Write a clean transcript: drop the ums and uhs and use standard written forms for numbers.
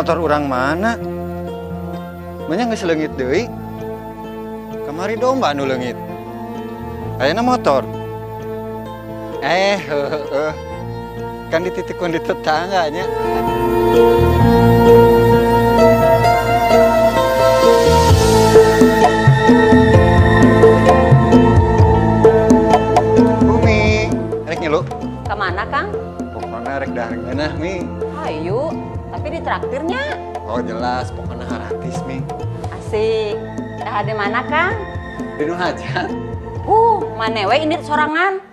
motor urang mana? Banyak geus leungit deui. Kamari domba nu leungit. Ayeuna motor. Kan dititipkeun di tetangganya. Bumi, rek ngilu. Kemana, Kang? Pokoknya rek dahar ngeunah, Mi. Ayo, tapi ditraktirnya. Oh jelas, pokoknya haratis, Mi. Asik. Dah ada mana, Kang? Di nu hajat. Manewe ini sorangan.